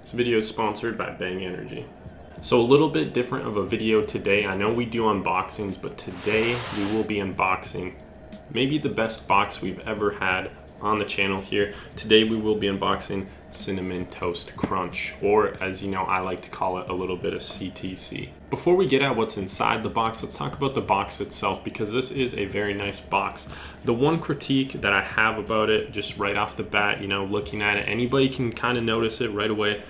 This video is sponsored by Bang Energy. So a little bit different of a video today. I know we do unboxings, but today we will be unboxing maybe the best box we've ever had on the channel here. Today we will be unboxing Cinnamon Toast Crunch, or as you know, I like to call it a little bit of CTC. Before we get at what's inside the box, let's talk about the box itself, because this is a very nice box. The one critique that I have about it, just right off the bat, you know, looking at it, anybody can kind of notice it right away.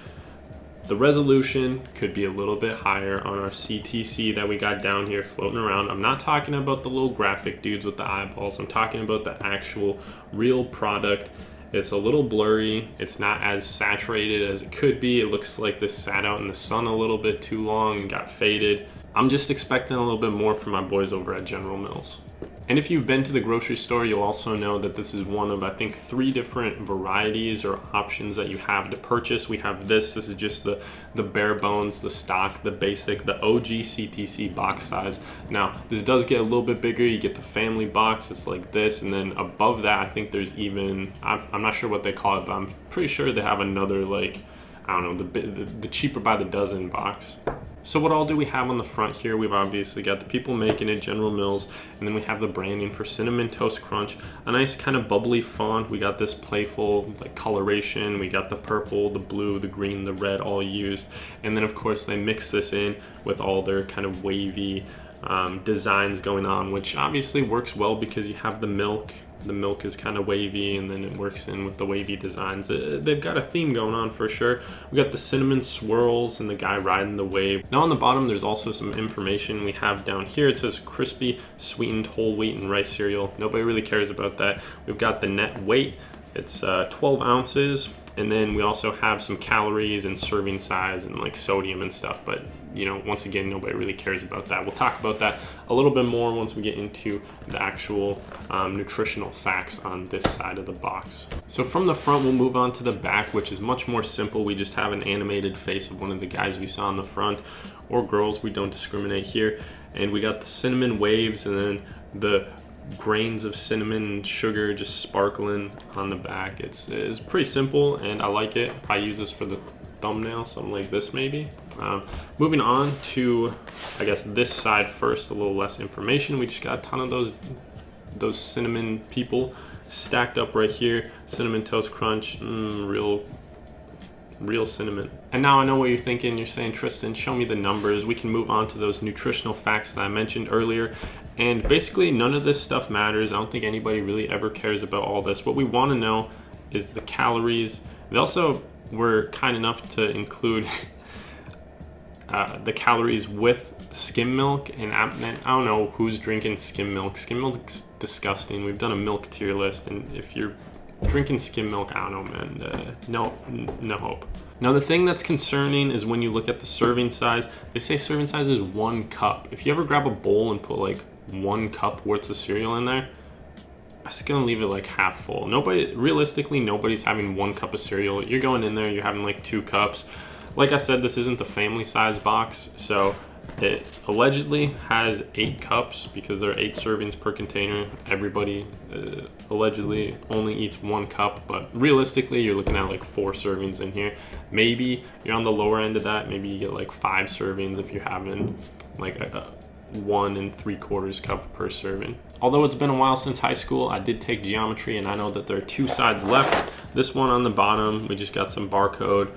The resolution could be a little bit higher on our CTC that we got down here floating around. I'm not talking about the little graphic dudes with the eyeballs. I'm talking about the actual real product. It's a little blurry. It's not as saturated as it could be. It looks like this sat out in the sun a little bit too long and got faded. I'm just expecting a little bit more from my boys over at General Mills. And if you've been to the grocery store, you'll also know that this is one of, I think, 3 different varieties or options that you have to purchase. We have this is just the bare bones, the stock, the basic, the OG CTC box size. Now, this does get a little bit bigger. You get the family box, it's like this. And then above that, I think there's even, I'm not sure what they call it, but I'm pretty sure they have another, like, I don't know, the cheaper by the dozen box. So what all do we have on the front here? We've obviously got the people making it, General Mills, and then we have the branding for Cinnamon Toast Crunch, a nice kind of bubbly font. We got this playful like coloration. We got the purple, the blue, the green, the red all used, and then of course they mix this in with all their kind of wavy designs going on, which obviously works well because you have the milk. The milk is kind of wavy, and then it works in with the wavy designs. They've got a theme going on for sure. We got the cinnamon swirls and the guy riding the wave. Now on the bottom, there's also some information we have down here. It says crispy, sweetened whole wheat and rice cereal. Nobody really cares about that. We've got the net weight. It's 12 ounces. And then we also have some calories and serving size and like sodium and stuff. But you know, once again, nobody really cares about that. We'll talk about that a little bit more once we get into the actual nutritional facts on this side of the box. So from the front, we'll move on to the back, which is much more simple. We just have an animated face of one of the guys we saw on the front, or girls, we don't discriminate here. And we got the cinnamon waves and then the grains of cinnamon and sugar just sparkling on the back. It's pretty simple and I like it. I use this for the thumbnail, something like this maybe. Moving on to, I guess, this side first, a little less information. We just got a ton of those cinnamon people stacked up right here. Cinnamon Toast Crunch, real cinnamon. And now I know what you're thinking. You're saying, Tristan, show me the numbers. We can move on to those nutritional facts that I mentioned earlier. And basically none of this stuff matters. I don't think anybody really ever cares about all this. What we want to know is the calories. They also were kind enough to include the calories with skim milk, and I don't know who's drinking skim milk. Skim milk's disgusting. We've done a milk tier list, and if you're drinking skim milk, I don't know, man, no hope. Now the thing that's concerning is when you look at the serving size, they say serving size is 1 cup. If you ever grab a bowl and put like 1 cup worth of cereal in there, I'm just gonna leave it like half full. Realistically, nobody's having 1 cup of cereal. You're going in there, you're having like 2 cups. Like I said, this isn't the family size box, so it allegedly has 8 cups because there are 8 servings per container. Everybody allegedly only eats 1 cup, but realistically, you're looking at like 4 servings in here. Maybe you're on the lower end of that. Maybe you get like 5 servings if you're having like a 1 3/4 cup per serving. Although it's been a while since high school, I did take geometry, and I know that there are 2 sides left. This one on the bottom, we just got some barcode.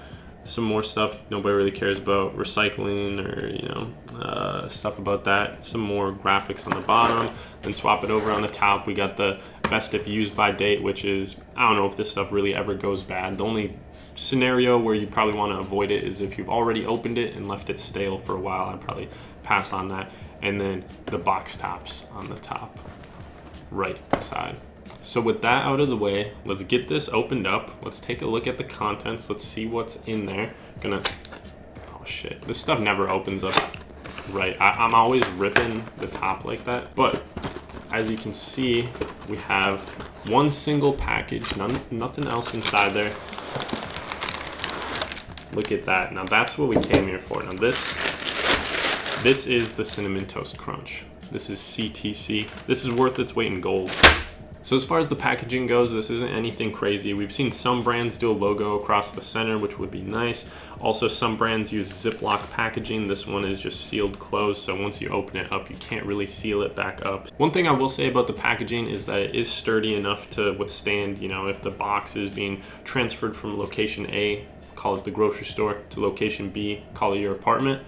Some more stuff nobody really cares about, recycling or, you know, stuff about that. Some more graphics on the bottom. Then swap it over on the top. We got the best if used by date, which is, I don't know if this stuff really ever goes bad. The only scenario where you probably want to avoid it is if you've already opened it and left it stale for a while. I'd probably pass on that. And then the box tops on the top right side. So with that out of the way, let's get this opened up. Let's take a look at the contents. Let's see what's in there. Oh shit, this stuff never opens up right. I'm always ripping the top like that. But as you can see, we have one single package, nothing else inside there. Look at that. Now that's what we came here for. Now this is the Cinnamon Toast Crunch. This is CTC. This is worth its weight in gold. So as far as the packaging goes, this isn't anything crazy. We've seen some brands do a logo across the center, which would be nice. Also, some brands use Ziploc packaging. This one is just sealed closed, so once you open it up, you can't really seal it back up. One thing I will say about the packaging is that it is sturdy enough to withstand, you know, if the box is being transferred from location A, call it the grocery store, to location B, call it your apartment.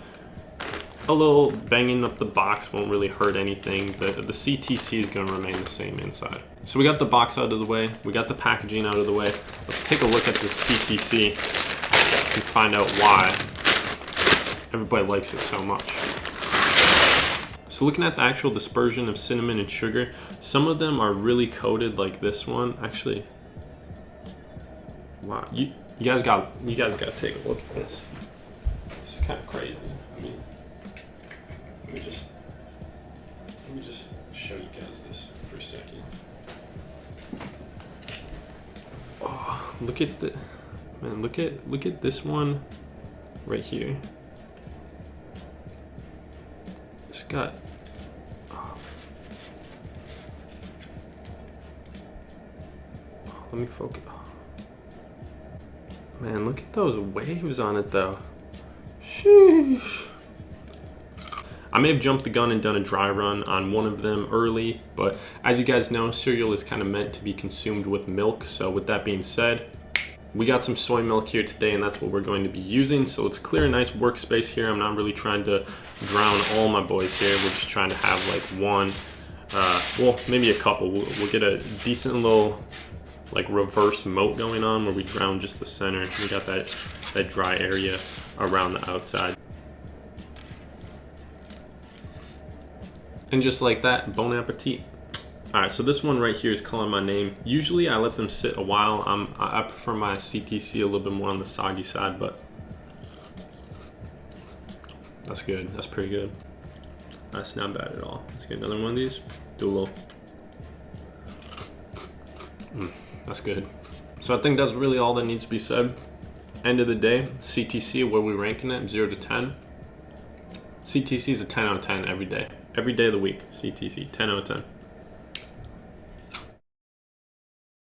A little banging up the box won't really hurt anything. The CTC is going to remain the same inside. So we got the box out of the way. We got the packaging out of the way. Let's take a look at the CTC and find out why everybody likes it so much. So looking at the actual dispersion of cinnamon and sugar, some of them are really coated like this one. Actually, wow, you guys got to take a look at this. This is kind of crazy. I mean, let me just show you guys this for a second. Oh, look at the man! Look at this one right here. It's got. Oh, let me focus. Man, look at those waves on it though. Sheesh. I may have jumped the gun and done a dry run on one of them early, but as you guys know, cereal is kind of meant to be consumed with milk. So with that being said, we got some soy milk here today, and that's what we're going to be using. So let's clear a nice workspace here. I'm not really trying to drown all my boys here. We're just trying to have like one, well, maybe a couple. We'll get a decent little like reverse moat going on where we drown just the center. We got that dry area around the outside. And just like that, bon appetit. All right, so this one right here is calling my name. Usually I let them sit a while. I prefer my CTC a little bit more on the soggy side, but that's good. That's pretty good. That's not bad at all. Let's get another one of these. Do a little. That's good. So I think that's really all that needs to be said. End of the day, CTC, where we ranking it, 0 to 10. CTC is a 10 out of 10 every day. Every day of the week, CTC, 10 out of 10.